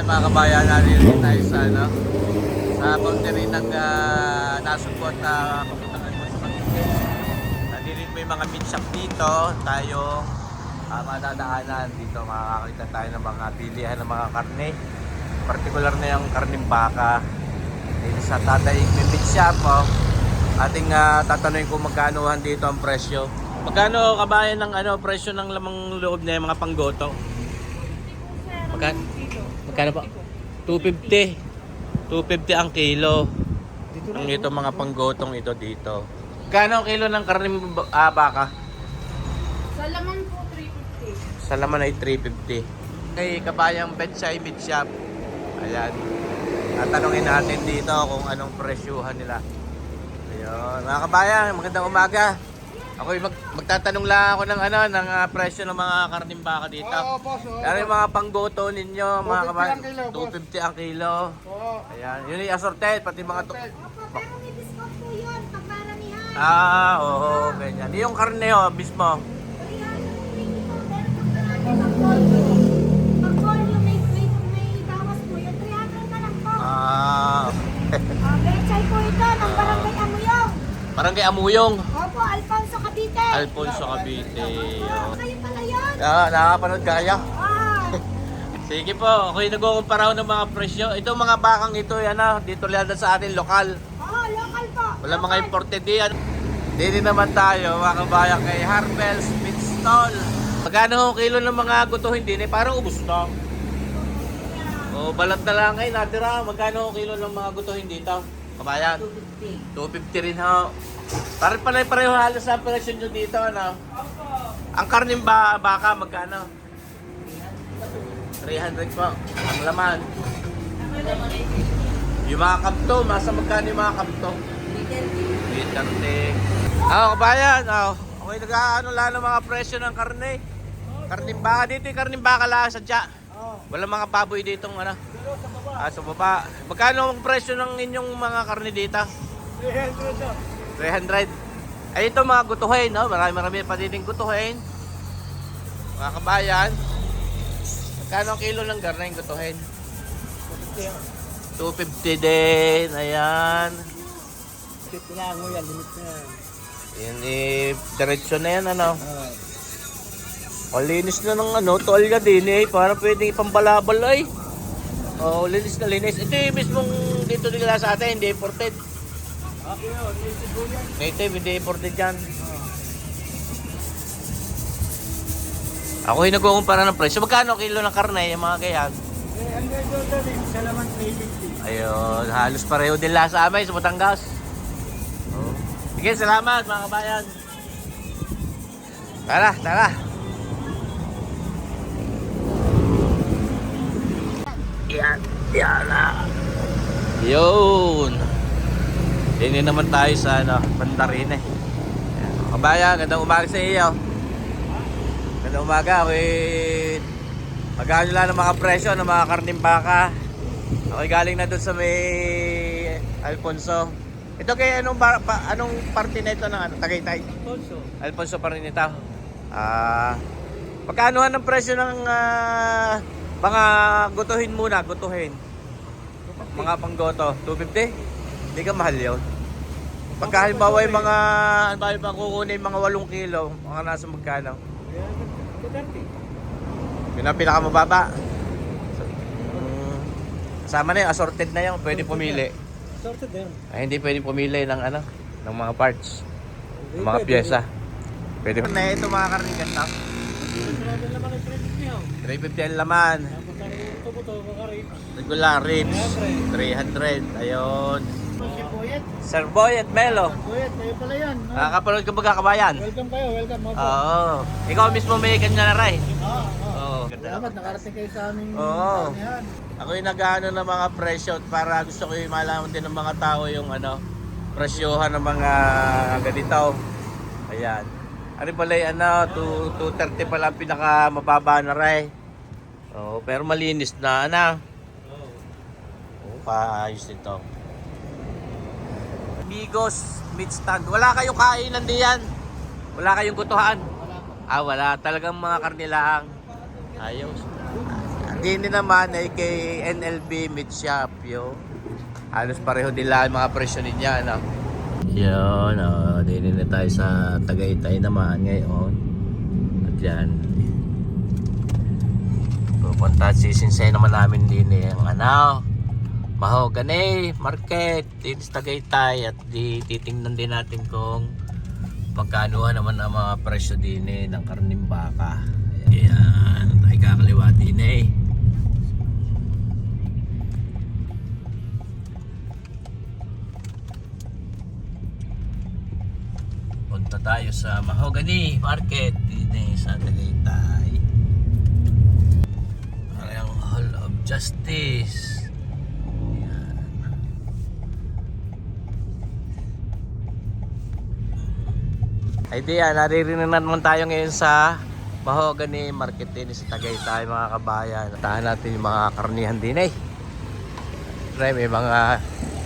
Yan mga kabayan, narinig tayo sa ano, sa boundary ng nasugod na papuntahan mo sa Cavite. Narinig mo yung mga meat shop dito, tayong madadaanan dito, makakakita tayo ng mga bilihan ng mga karne. Partikular na yung karning baka. Dito sa Tataig meat shop, oh. Ating tatanungin kung magkanohan dito ang presyo. Magkano kabayan ng ano presyo ng lamang loob na yung mga panggoto? Magkano po? 250. 250 ang kilo. Ang ito mga panggotong ito dito. Magkano ang kilo ng karning baka? Sa laman po, 350. Sa laman ay 350. Kay kabayang Petsay Meat Shop. Ayan. Tatanungin natin dito kung anong presyuhan nila. Ayun. Mga kabayan, magandang umaga. Ako magtatanong lang ako ng ng presyo ng mga karning baka dito. Oo, boss. Pero yung mga panggoto ninyo, mga 250 kabayan, ang kilo, boss. 250 ang kilo. Oo. Ayan. Yun yung assorted, pati mga Opo, pero may discount po yun pag maramihan. oo, ganyan. Yung karne mismo. 320 po, pero pag volume. Pag volume, may bawas po yun. 300 na lang po. Betchay po ito, ng Barangay Amuyong. Barangay Amuyong. Opo, Alfonso Cavite. Alfonso Cavite. Opo, kayo pala yun. Nakapanood kaya? Ah, Sige po, ako'y nagkukumpara ng mga presyo. Ito mga bakang ito, dito lang sa atin, lokal. local po. Wala mga imported yan. Dito naman tayo, mga kabayan, kay Harvel's Meat Stall. Magkano ho kilo ng mga gutuhin din parang ubos na. O, balat na lang kayo, natira. Magkano ho kilo ng mga gutuhin dito? Kabayan? 250 rin ho. Pareho halos sa presyo nyo dito, ano? Ang karning baka, magkano? 300 po. Ang laman. Yung mga kapto, magkano yung mga kapto? 330. Kabayan, okay, nag-ano lang ng mga presyo ng karne. Karning baka dito, yung karning baka lang sadya. Wala mga baboy dito, sa baba. Magkano ang presyo ng inyong mga karne dito? 300. Ay, ito mga gutuhin, no? Marami pa din gutuhin. Mga kabayan. Magkano ang kilo ng garneng gutuhin? 250 din. Ayan. Kailangan mo yan, limit na yan. Yan diretso na yan, ano? Linis na ng tuwalya din para pwedeng ipambalabal ay. Linis na linis. Ito yung mismong dito nila sa atin, hindi imported. Native, hindi imported yan. Ako yung nagkukumpara ng presyo. Magkano kilo ng karne, yung mga kayan? Sa laman 350. Ayun, halos pareho din lang sa amin sa Batangas. Sige, salamat mga kabayan. Tara. Yan na. Yun. Dini naman tayo sa Bandarine. Kabayan, gandang umaga sa iyo. Gandang umaga. Magkano lang ng mga presyo ng mga karning baka. Ako'y galing na doon sa may Alfonso. Ito kay anong parte na ito ng Tagaytay? Alfonso pa rin ito. Pagkaanuhan ng presyo ng mga gutuhin muna, gutuhin. Mga panggoto, 250? Hindi ka mahal yun. Pagka halimbawa yung mga, kukunin mga 8 kilo, mga nasa magkano? 230. Yun ang pinakamababa. Kasama na yung assorted na yun, pwede pumili. Sorted din. Ay, hindi pwede pumili ng ng mga parts, ng mga pyesa. Pwede na ito mga karning ganda. 350 ang laman. Regular ribs, 300. Ayun. Sir Boy at Melo. Boyet, kayo pala yan. Nakakapanood ka ba kabayan? Welcome kayo, welcome. Oo. Ikaw mismo may kanya na rin. Oo. Salamat, nakarating kayo sa aming Oo. karnihan. Ako yung nag-ano ng mga presyo para gusto ko yung malaman din ng mga tao yung presyohan ng mga ganito. Ayan. Ano pala yung 230 pala ang pinaka mababa na rin. Pero malinis na paayos nito. Migos Meat Stand. Wala kayong kainan diyan. Wala kayong gutuhan. Wala. Talagang mga karne lang. Ayos. Dini naman ay kay NLB Meat Shop, yo. Halos pareho din lang ang mga presyo niya, no? Yun, dini na tayo sa Tagaytay naman ngayon. At yan. Pupunta at sisinsay naman namin din ang Mahogany Market din sa Tagaytay. At titingnan din natin kung pagkano naman ang mga presyo din ng karning baka. Ayan, tayo kakaliwa din Punta tayo sa Mahogany Market din sa Tagaytay. Ang Hall of Justice. Ayan. Ay diyan, naririnig naman tayo ngayon sa Mahogany Market din sa Tagaytay, mga kabayan. Tahan natin yung mga karnihan din may mga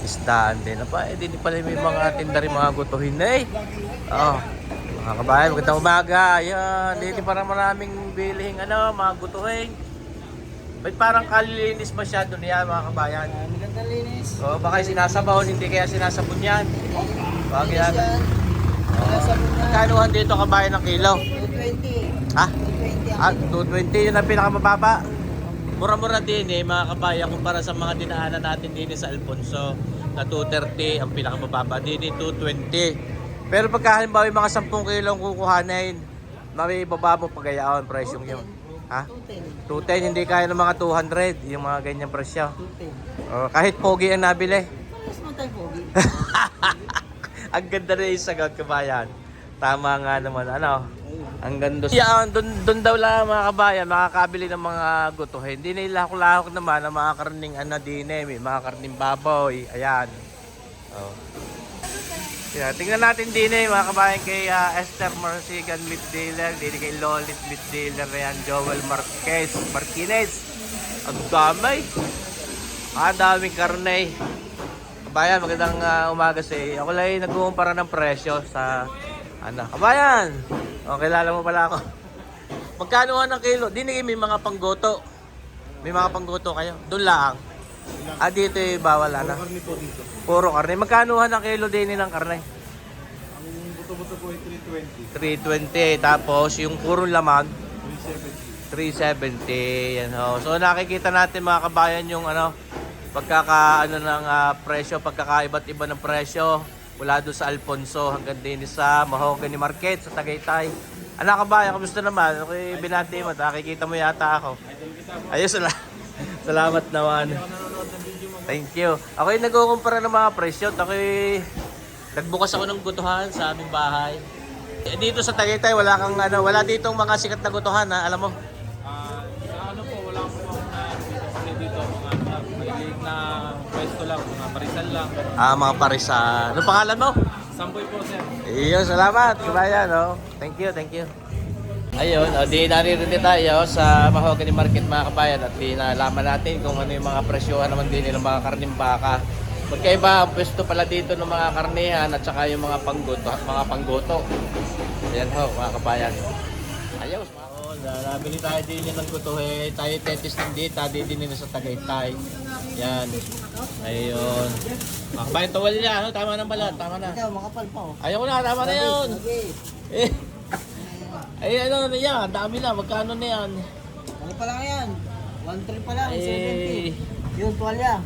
isdaan din. Din pala may mga tinda rin, mga gutuhin mga kabayan, magandang umaga. Ayan, dito parang maraming bilihing mga gutuhin. May parang kalilinis masyado niya, mga kabayan. Magandang linis. Baka sinasabaw, hindi kaya sinasabon yan. Baka yan. Kanuhan dito kabayan ng kilo? 220. Ha? 220 220 yun ang pinakamababa. Mura-mura din mga kabayan kumpara sa mga dinaanan natin din sa Alfonso na 230 ang pinakamababa, din 220. Pero pagka halimbawa yung mga 10 kilo ang kukuhanin, may baba mo pagayaon presyong yun. Ha? 210, hindi kaya ng mga 200 yung mga ganyang presyo. 210. Kahit pogi ang nabili. Pares mo tayo pogi. Ang ganda rin yung sagot, kabayan. Tama nga naman, ang ganda. Yan, dun daw lang mga kabayan, makakabili ng mga gutuhin. Hindi na ilahok-lahok naman ang mga karning may mga karning baboy. Ayan. Yeah, tingnan natin mga kabayan kay Esther Marsigan Meat Dealer, din kay Lolit Meat Dealer, ayan, Joel Marquez. Ang damay. Daming karne. Kabayan, magandang umaga sa iyo. Ako lang nag-uumpara ng presyo sa kabayan. Kilala mo pala ako. Magkano ng kilo? May mga panggoto. May mga panggoto kayo. Doon lang. Dito bawal Karni po dito. Puro karne. Magkano ng kilo din ng karne? Ang buto-buto po ay 320. 320. Tapos yung puro laman 370. 370. Yan So nakikita natin mga kabayan yung ng presyo, pagkakaiba't iba ng presyo mula doon sa Alfonso hanggang din sa Mahogany Market sa Tagaytay. Kabayan, kamusta naman? Okay, binati mo, nakikita mo yata ako. Ayos, salamat naman. Thank you. Ako'y nagkukumpara ng mga presyo. Nagbukas ako ng gutuhan sa aming bahay. Dito sa Tagaytay, wala ditong mga sikat na gutuhan, alam mo? Wala po dito kasi dito mga malilig na pwesto lang, mga parisal lang. Mga parisan. Ano pangalan mo? Samboy po sir. Iyo, salamat. Kabayan, Thank you. Ayun, di naririnig tayo sa Mahogany Market, mga kabayan, at nalaman natin kung ano yung mga presyohan naman din ng mga karning baka. Magkaiba ang pwesto pala dito ng mga karnihan at saka yung mga panggoto. Ayan mga kabayan. Ayos, nabili tayo din yan ng gutuhe. Tayo tetis ng dita, din sa Tagaytay. Yan. Ayun. Mga kabayan, tawal niya, Tama na pala, tama na. Ikaw, makapal pa Ayoko na, tama na yun. Okay. Ano na yan? Dami na. Magkano na yan? Ano pa lang yan? 1-3 pa lang, 70. Yung tuwalya.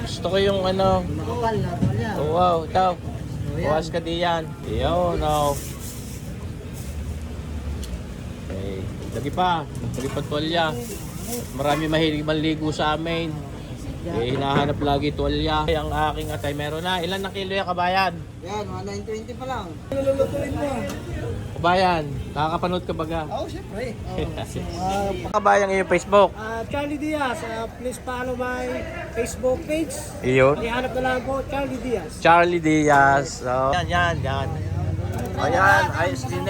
Gusto ko yung ano. Tuwalya. Oh, wow, ito. Bukas ka diyan. Yun, Okay. Lagi pa tuwalya. Marami mahilig manligo sa amin. Hinahanap lagi tuwalya. Ang aking atay meron na. Ilan na kilo yung kabayan? Yan, 920 pa lang. Nalulutuin mo. Kabayan, nakakapanood ka baga? Oo, syempre. Kabayan yung Facebook. Charlie Diaz, please follow my Facebook page. Iyon. Ihanap na lang po, Charlie Diaz. Charlie Diaz. So, yan. Ayan, ayos din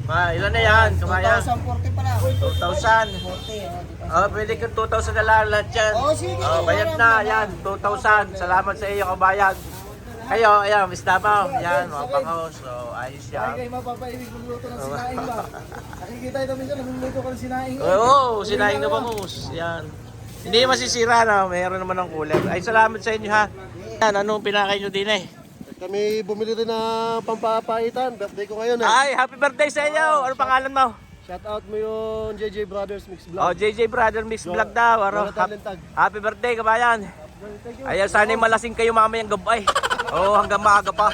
ilan na yan? Kabayan? 2,040 pa lang. 2,000. Pwede kang 2,000 na lang lahat yan. Oo, sige. Bayad na, yan. 2,000. Salamat sa iyo, kabayan. Kayo, ayan, Miss Davao. Yan, mga bangaw. So, ayos yan. Kayo mapapaibig magluto ng sinaing ba? Nakikita ito minsan, namumuto ka ng sinaing. Oo, sinaing na bangus. Yan. Hindi masisira na, mayroon naman ng cooler. Ay, salamat sa inyo ha. Yan, anong pinakain nyo din eh? Kami bumili rin ng pampapaitan. Birthday ko ngayon eh. Ay, happy birthday sa inyo! Ano pangalan mo? Shout out mo yung JJ Brothers Mix Vlog. Oh, JJ Brother Mix Vlog daw. Ano? Talentag. Happy birthday, kabayan. Ayan, sana malasing kayo mamayang gabay. Oh, hanggang maaga pa.